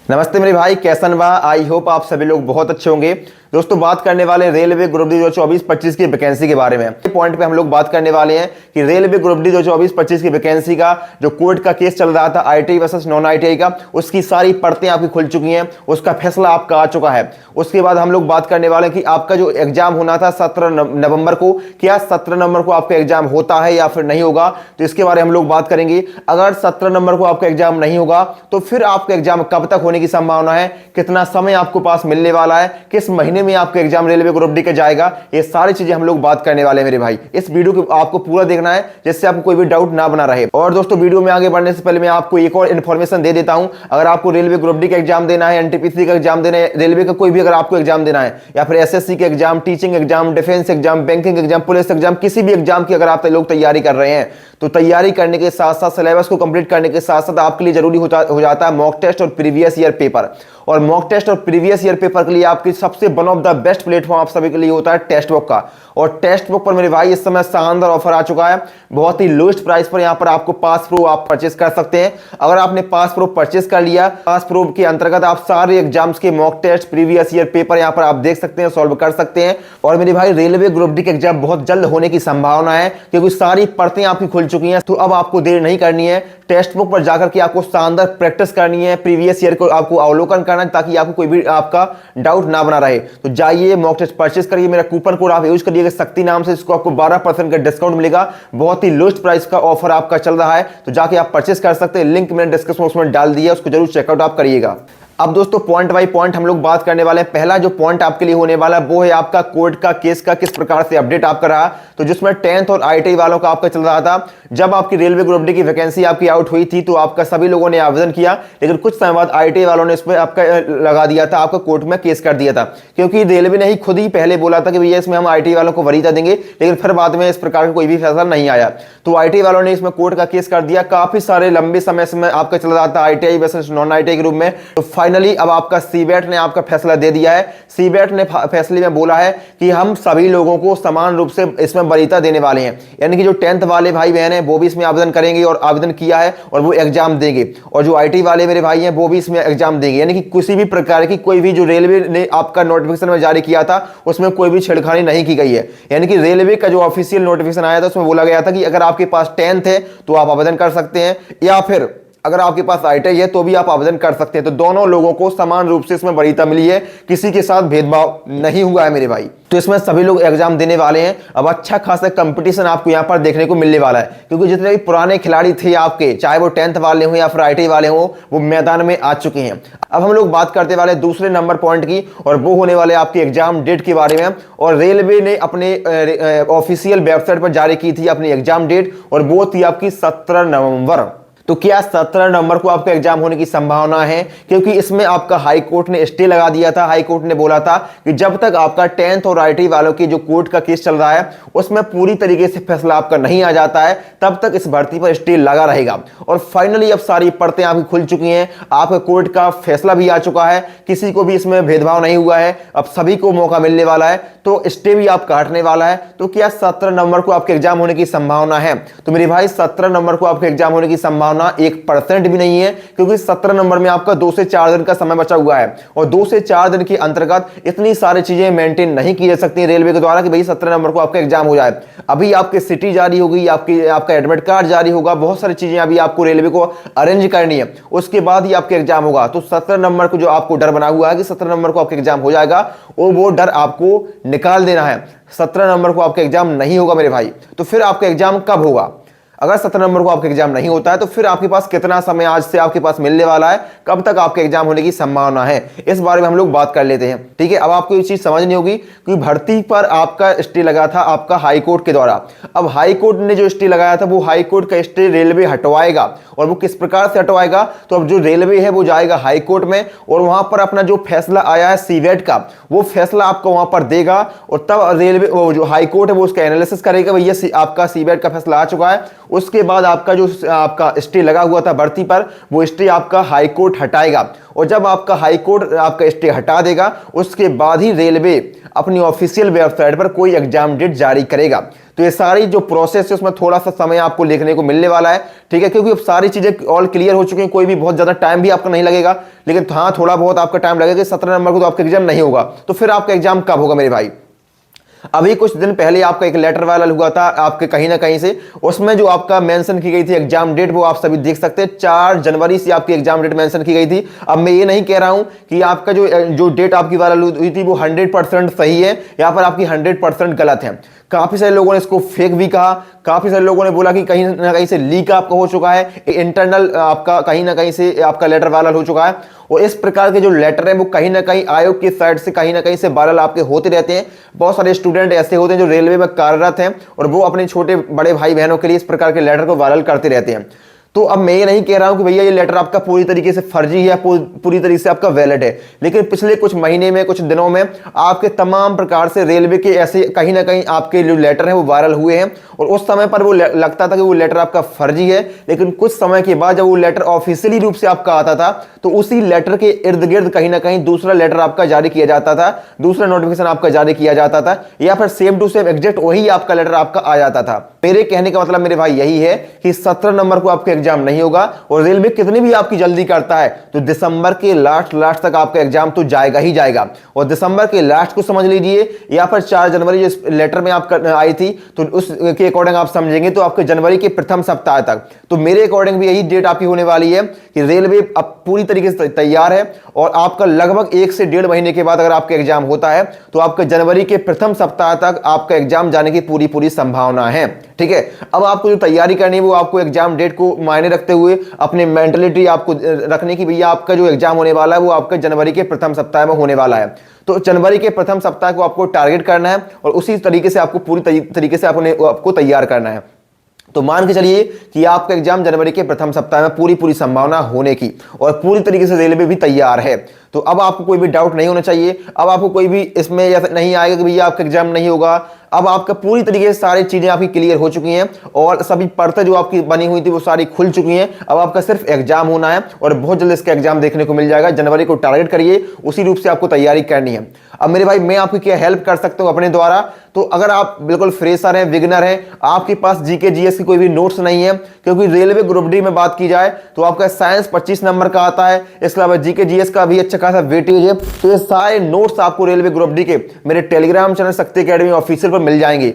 नमस्ते मेरे भाई, कैसन बा। आई होप आप सभी लोग बहुत अच्छे होंगे। दोस्तों, बात करने वाले रेलवे ग्रुप डी 2024-25 की वैकेंसी के बारे में। पॉइंट पे हम लोग बात करने वाले हैं कि रेलवे ग्रुप डी 2024-25 की वैकेंसी का जो कोर्ट का केस चल रहा था आईटीआई वर्सेस नॉन आईटीआई का, उसकी सारी परतें आपकी खुल चुकी हैं, उसका फैसला आपका आ चुका है। उसके बाद हम लोग बात करने वाले हैं कि आपका जो एग्जाम होना था 17 नवंबर को, क्या 17 नवंबर को आपका एग्जाम होता है या फिर नहीं होगा, तो इसके बारे में हम लोग बात करेंगे। अगर 17 नवंबर को आपका एग्जाम नहीं होगा तो फिर आपका एग्जाम कब तक होने की संभावना है, कितना समय आपको पास मिलने वाला है, किस महीने में आपका एग्जाम रेलवे ग्रुप डी का जाएगा, ये सारी चीजें हम लोग बात करने वाले हैं मेरे भाई। इस वीडियो को आपको पूरा देखना है जिससे आपको कोई भी डाउट ना बना रहे। और दोस्तों, वीडियो में आगे बढ़ने से पहले मैं आपको एक और इन्फॉर्मेशन दे देता हूं। अगर आपको रेलवे ग्रुप डी का एग्जाम देना है, एनटीपीसी का एग्जाम देना है, रेलवे का कोई भी अगर आपको एग्जाम देना है, या फिर एसएससी का exam, teaching exam, defence exam, banking exam, police exam, किसी भी एग्जाम की अगर आप लोग तैयारी कर रहे हैं, तो तैयारी करने के साथ साथ सिलेबस को कंप्लीट करने के साथ साथ आपके लिए जरूरी हो जाता है मॉक टेस्ट और प्रीवियस ईयर पेपर। और मॉक टेस्ट और प्रीवियस ईयर पेपर के लिए आपकी सबसे one of the best platform आप सभी के लिए होता है टेक्स्ट बुक का। और टेक्स्ट बुक पर मेरे भाई इस समय शानदार ऑफर आ चुका है। बहुत ही लोएस्ट प्राइस पर यहां पर आपको पास प्रो आप परचेस कर सकते हैं। अगर आपने पास प्रो परचेस कर लिया, पास प्रो के अंतर्गत आप सारे एग्जाम्स के mock test, previous year paper यहां पर आप देख सकते हैं, सॉल्व कर सकते हैं। और मेरे भाई, रेलवे ग्रुप डी के एग्जाम बहुत जल्द होने की संभावना है, क्योंकि सारी परतें आपकी खुल चुकी हैं। तो अब आपको देर नहीं करनी है, टेक्स्ट बुक पर जाकर के आपको शानदार प्रैक्टिस करनी है, प्रीवियस ईयर को आपको अवलोकन करना है, ताकि आपको कोई भी आपका डाउट ना बना रहे। तो जाइए मॉक टेस्ट परचेस करिए, मेरा कूपन कोड आप यूज करिएगा शक्ति नाम से, इसको आपको 12% का डिस्काउंट मिलेगा। बहुत ही लोएस्ट प्राइस का ऑफर आपका चल रहा है, तो जाके आप परचेस कर सकते हैं। लिंक मैंने डिस्क्रिप्शन बॉक्स में डाल दिया, उसको जरूर चेकआउट आप करिएगा। अब दोस्तों, पॉइंट बाय पॉइंट हम लोग बात करने वाले हैं। पहला जो पॉइंट आपके लिए होने वाला है वो है आपका कोर्ट का केस का किस प्रकार से अपडेट आपका रहा। तो जिसमें 10th और आईटीआई वालों का आपका चल रहा था। जब आपकी रेलवे ग्रुप डी की वैकेंसी आपकी आउट हुई थी तो आपका सभी लोगों ने आवेदन किया, लेकिन कुछ समय बाद आईटीआई वालों ने इसमें आपका लगा दिया था, आपका कोर्ट में केस कर दिया था, क्योंकि रेलवे ने ही खुद ही पहले बोला था कि भैया इसमें हम आईटीआई वालों को वरीयता देंगे, लेकिन फिर बाद में इस प्रकार का कोई भी फैसला नहीं आया। तो आईटीआई वालों ने इसमें कोर्ट का केस कर दिया। काफी सारे लंबे समय से आपका चल रहा था आईटीआई वर्सेस नॉन आईटीआई के रूप में। तो फाइनली अब आपका सीबेट ने आपका फैसला दे दिया है। सीबेट ने फैसले में बोला है कि हम सभी लोगों को समान रूप से इसमें वरीयता देने वाले हैं, यानी कि जो 10th वाले भाई बहन हैं वो भी इसमें आवेदन करेंगे और आवेदन किया है और वो एग्जाम देंगे, और जो आईटी वाले मेरे भाई हैं वो भी इसमें एग्जाम देंगे। यानी कि किसी भी प्रकार की कोई भी जो रेलवे ने आपका नोटिफिकेशन में जारी किया था उसमें कोई भी छेड़खानी नहीं की गई है। यानी कि रेलवे का जो ऑफिशियल नोटिफिकेशन आया था उसमें बोला गया था कि अगर आपके पास 10th है तो आप आवेदन कर सकते हैं, या फिर अगर आपके पास आईटीआई है तो भी आप आवेदन कर सकते हैं। तो दोनों लोगों को समान रूप से इसमें वरीयता मिली है, किसी के साथ भेदभाव नहीं हुआ है मेरे भाई। तो इसमें सभी लोग एग्जाम देने वाले हैं। अब अच्छा खासा कंपटीशन आपको यहां पर देखने को मिलने वाला है, क्योंकि जितने भी पुराने खिलाड़ी थे आपके, चाहे वो 10th वाले हो या फिर आईटीआई वाले हो, वो मैदान में आ चुके हैं। अब हम लोग बात करते वाले दूसरे नंबर पॉइंट की, और वो होने वाले आपके एग्जाम डेट के बारे में। और रेलवे ने अपने ऑफिशियल वेबसाइट पर जारी की थी अपनी एग्जाम डेट, और वो थी आपकी 17 नवंबर। तो क्या 17 नवंबर को आपका एग्जाम होने की संभावना है, क्योंकि इसमें आपका हाई कोर्ट ने स्टे लगा दिया था। हाई कोर्ट ने बोला था कि जब तक आपका 10th और आईटीआई वालों की जो कोर्ट का केस चल रहा है उसमें पूरी तरीके से फैसला आपका नहीं आ जाता है, तब तक इस भर्ती पर स्टे लगा रहेगा। और फाइनली अब सारी परतें आपकी खुल चुकी हैं, आपका कोर्ट का फैसला भी आ चुका है, किसी को भी इसमें भेदभाव नहीं हुआ है, अब सभी को मौका मिलने वाला है, तो स्टे भी आप काटने वाला है। तो क्या 17 नवंबर को आपके एग्जाम होने की संभावना है? तो मेरे भाई, 17 नवंबर को आपके एग्जाम होने की संभावना 1% भी नहीं है, क्योंकि 17 नंबर में आपका 2 से 4 दिन का समय बचा हुआ है, और 2 से 4 दिन के अंतर्गत इतनी सारी चीजें मेंटेन नहीं की जा सकती रेलवे के द्वारा कि भाई 17 नंबर को आपका एग्जाम हो जाए। अभी आपकी सिटी जारी होगी, आपका एडमिट कार्ड जारी होगा, बहुत सारी चीजें अभी आपको रेलवे को अरेंज करनी है, उसके बाद ही आपका एग्जाम होगा। तो 17 नंबर को जो आपको डर बना हुआ है कि 17 नंबर को आपका एग्जाम हो जाएगा, वो डर आपको निकाल देना है। 17 नंबर को आपका एग्जाम नहीं होगा मेरे भाई। तो फिर आपका एग्जाम कब होगा? अगर 17 नंबर को आपका एग्जाम नहीं होता है तो फिर आपके पास कितना समय आज से आपके पास मिलने वाला है, कब तक आपके एग्जाम होने की संभावना है, इस बारे में हम लोग बात कर लेते हैं। ठीक है, अब आपको ये चीज समझनी होगी कि भर्ती पर आपका स्टे लगा था आपका हाई कोर्ट के द्वारा। अब हाई कोर्ट ने जो स्टे लगाया था वो हाई कोर्ट का स्टे रेलवे हटवाएगा, और वो किस प्रकार से हटवाएगा? तो अब जो रेलवे है वो जाएगा हाई कोर्ट में, और वहां पर अपना जो फैसला आया है सीवेट का, वो फैसला आपको वहां पर देगा, और तब रेलवे जो हाई कोर्ट है वो उसका एनालिसिस करेगा, भैया आपका सीवेट का फैसला आ चुका है। उसके बाद आपका जो आपका स्टे लगा हुआ था भर्ती पर, वो स्टे आपका हाई कोर्ट हटाएगा। और जब आपका हाई कोर्ट आपका स्टे हटा देगा, उसके बाद ही रेलवे अपनी ऑफिशियल वेबसाइट पर कोई एग्जाम डेट जारी करेगा। तो ये सारी जो प्रोसेस है उसमें थोड़ा सा समय आपको लिखने को मिलने वाला है, ठीक है, क्योंकि अब सारी चीजें ऑल क्लियर हो चुकी हैं, कोई भी बहुत ज्यादा टाइम भी आपका नहीं लगेगा। लेकिन हाँ, थोड़ा बहुत आपका टाइम लगेगा। 17 नंबर को तो आपका एग्जाम नहीं होगा, तो फिर आपका एग्जाम कब होगा मेरे भाई? अभी कुछ दिन पहले आपका एक लेटर वायरल हुआ था आपके कहीं ना कहीं से, उसमें जो आपका मेंशन की गई थी एग्जाम डेट, वो आप सभी देख सकते हैं, 4 जनवरी से आपकी एग्जाम डेट मेंशन की गई थी। अब मैं ये नहीं कह रहा हूं कि आपका जो डेट आपकी वायरल हुई थी वो 100% सही है, यहाँ पर आपकी 100% गलत है। काफी सारे लोगों ने इसको फेक भी कहा, काफी सारे लोगों ने बोला कि कहीं ना कहीं से लीक आपका हो चुका है, इंटरनल आपका कहीं ना कहीं से आपका लेटर वायरल हो चुका है। और इस प्रकार के जो लेटर है वो कहीं ना कहीं आयोग की साइड से कहीं ना कहीं से वायरल आपके होते रहते हैं। बहुत सारे स्टूडेंट ऐसे होते हैं जो रेलवे में कार्यरत हैं और वो अपने छोटे बड़े भाई बहनों के लिए इस प्रकार के लेटर को वायरल करते रहते हैं। तो अब मैं ये नहीं कह रहा हूं कि भैया ये लेटर आपका पूरी तरीके से फर्जी है, पूरी तरीके से आपका वैलिड है, लेकिन पिछले कुछ महीने में, कुछ दिनों में आपके तमाम प्रकार से रेलवे के ऐसे कहीं ना कहीं आपके जो लेटर है वो वायरल हुए हैं। और उस समय पर वो लगता था कि वो लेटर आपका फर्जी है, लेकिन कुछ समय के बाद जब वो लेटर ऑफिशियली रूप से आपका आता था, तो उसी लेटर के इर्द गिर्द कहीं ना कहीं दूसरा लेटर आपका जारी किया जाता था, दूसरा नोटिफिकेशन आपका जारी किया जाता था, या फिर सेम टू सेम एग्जैक्ट वही आपका लेटर आपका आ जाता था। मेरे कहने का मतलब मेरे भाई यही है कि 17 नंबर को आपका एग्जाम नहीं होगा। और रेलवे कितनी भी आपकी जल्दी करता है तो दिसंबर के लास्ट तक आपका एग्जाम तो जाएगा ही जाएगा। और दिसंबर के लास्ट को समझ लीजिए, या फिर 4 जनवरी जिस लेटर में आपका आई थी, तो उसके अकॉर्डिंग आप समझेंगे तो आपके जनवरी के प्रथम सप्ताह तक, तो मेरे अकॉर्डिंग भी यही डेट आपकी होने वाली है कि रेलवे अब पूरी तरीके से तैयार है। और आपका लगभग 1 से 1.5 महीने के बाद अगर आपका एग्जाम होता है तो आपका जनवरी के प्रथम सप्ताह तक आपका एग्जाम जाने की पूरी संभावना है, ठीक है। अब आपको जो तैयारी करनी है वो आपको एग्जाम डेट को मायने रखते हुए अपनी मेंटलिटी आपको रखने की, भैया आपका जो एग्जाम होने वाला है वो आपका जनवरी के प्रथम सप्ताह में होने वाला है। तो जनवरी के प्रथम सप्ताह को आपको टारगेट करना है और उसी तरीके से आपको पूरी तरीके से आपको तैयार करना है। तो मान के चलिए कि आपका एग्जाम जनवरी के प्रथम सप्ताह में पूरी संभावना होने की, और पूरी तरीके से रेलवे भी तैयार है। तो अब आपको कोई भी डाउट नहीं होना चाहिए, अब आपको कोई भी इसमें नहीं आएगा कि भैया आपका एग्जाम नहीं होगा। अब आपका पूरी तरीके से सारी चीजें आपकी क्लियर हो चुकी हैं और सभी परतें जो आपकी बनी हुई थी वो सारी खुल चुकी हैं। अब आपका सिर्फ एग्जाम होना है और बहुत जल्द इसका एग्जाम देखने को मिल जाएगा। जनवरी को टारगेट करिए, उसी रूप से आपको तैयारी करनी है। अब मेरे भाई मैं आपकी क्या हेल्प कर सकता हूं अपने द्वारा? तो अगर आप बिल्कुल फ्रेशर हैं, बिगिनर हैं, आपके पास जीके जीएस की कोई भी नोट्स नहीं है, क्योंकि रेलवे ग्रुप डी में बात की जाए तो आपका साइंस 25 नंबर का आता है, इसके अलावा जीके जीएस का भी अच्छा खासा वेटेज है। तो ये सारे नोट्स आपको रेलवे ग्रुप डी के मेरे टेलीग्राम चैनल शक्ति एकेडमी ऑफिशियल पर मिल जाएंगे।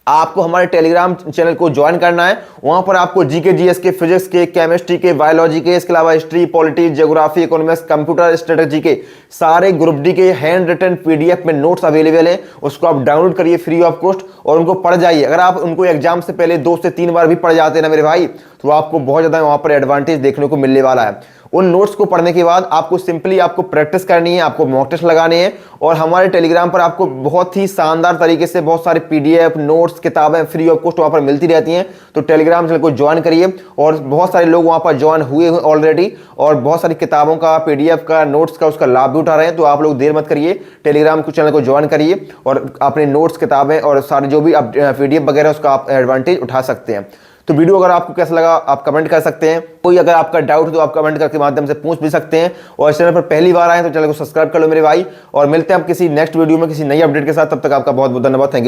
आपको हमारे टेलीग्राम चैनल को ज्वाइन करना है, वहां पर आपको जीके जीएस के, फिजिक्स के, केमिस्ट्री के, बायोलॉजी के, इसके अलावा history, politics, geography, economics, computer strategy के सारे ग्रुप डी के हैंड रिटन पीडीएफ में नोट्स अवेलेबल हैं। उसको आप डाउनलोड करिए फ्री ऑफ कॉस्ट और उनको पढ़ जाइए। अगर आप उनको एग्जाम से पहले 2 से 3 बार भी पढ़ जाते हैं ना मेरे भाई, तो आपको बहुत ज्यादा वहां पर एडवांटेज देखने को मिलने वाला है। उन नोट्स को पढ़ने के बाद आपको सिंपली आपको प्रैक्टिस करनी है, आपको मॉक टेस्ट लगाने हैं, और हमारे टेलीग्राम पर आपको बहुत ही शानदार तरीके से बहुत सारे पीडीएफ, नोट्स, किताबें फ्री ऑफ कॉस्ट वहां पर मिलती रहती हैं। तो टेलीग्राम चैनल को ज्वाइन करिए, और बहुत सारे लोग वहां पर ज्वाइन हुए हैं ऑलरेडी, और बहुत सारी किताबों का, पीडीएफ का, नोट्स का उसका लाभ भी उठा रहे हैं। तो आप लोग देर मत करिए, टेलीग्राम चैनल को ज्वाइन करिए और अपने नोट्स, किताबें और सारे जो भी पीडीएफ वगैरह उसका आप एडवांटेज उठा सकते हैं। तो वीडियो अगर आपको कैसा लगा आप कमेंट कर सकते हैं। कोई अगर आपका डाउट हो तो आप कमेंट करके माध्यम से पूछ भी सकते हैं। और चैनल पर पहली बार आए तो चैनल को सब्सक्राइब कर लो मेरे भाई, और मिलते हैं आप किसी नेक्स्ट वीडियो में किसी नई अपडेट के साथ। तब तक आपका बहुत बहुत धन्यवाद। Thank you.